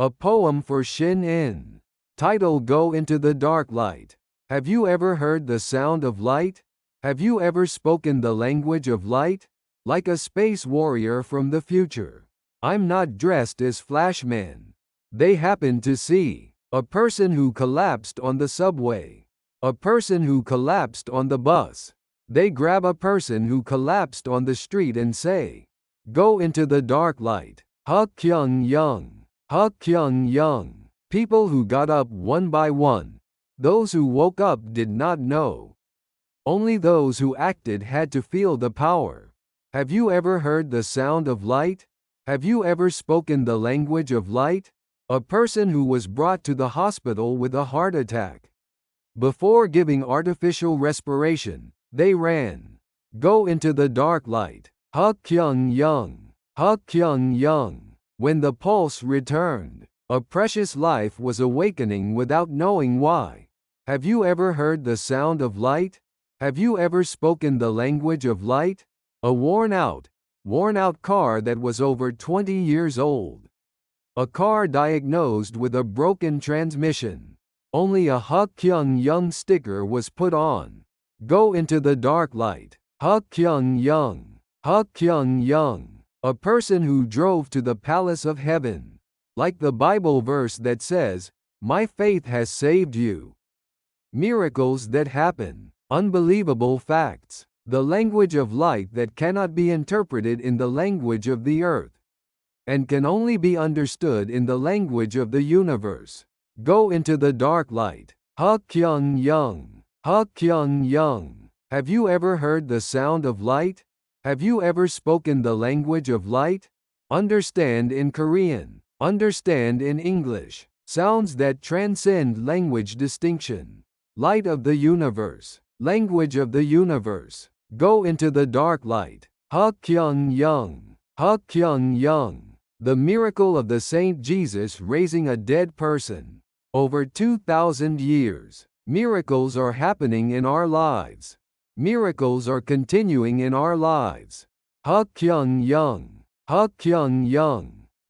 A poem for Shin-In. Title: Go into the Darklight. Have you ever heard the sound of light? Have you ever spoken the language of light? Like a space warrior from the future, I'm not dressed as flashmen. They happen to see a person who collapsed on the subway, a person who collapsed on the bus. They grab a person who collapsed on the street and say, "Go into the darklight." Kyung Young. Kyung Young. People who got up one by one. Those who woke up did not know. Only those who acted had to feel the power. Have you ever heard the sound of light? Have you ever spoken the language of light? A person who was brought to the hospital with a heart attack. Before giving artificial respiration, they ran. Go into the darklight. Kyung Young. Kyung Young. When the pulse returned, a precious life was awakening without knowing why. Have you ever heard the sound of light? Have you ever spoken the language of light? A worn out car that was over 20 years old. A car diagnosed with a broken transmission. Only a Kyung Young sticker was put on. Go into the darklight. Kyung Young. Kyung Young. A person who drove to the palace of heaven. Like the Bible verse that says, "My faith has saved you." Miracles that happen. Unbelievable facts. The language of light that cannot be interpreted in the language of the earth, and can only be understood in the language of the universe. Go into the darklight. Kyung Young. Kyung Young. Have you ever heard the sound of light? Have you ever spoken the language of light? Understand in Korean. Understand in English. Sounds that transcend language distinction. Light of the universe. Language of the universe. Go into the darklight. Kyung Young. Kyung Young. The miracle of the Saint Jesus raising a dead person. Over 2,000 years. Miracles are happening in our lives. Miracles are continuing in our lives. Kyung Young. Kyung Young.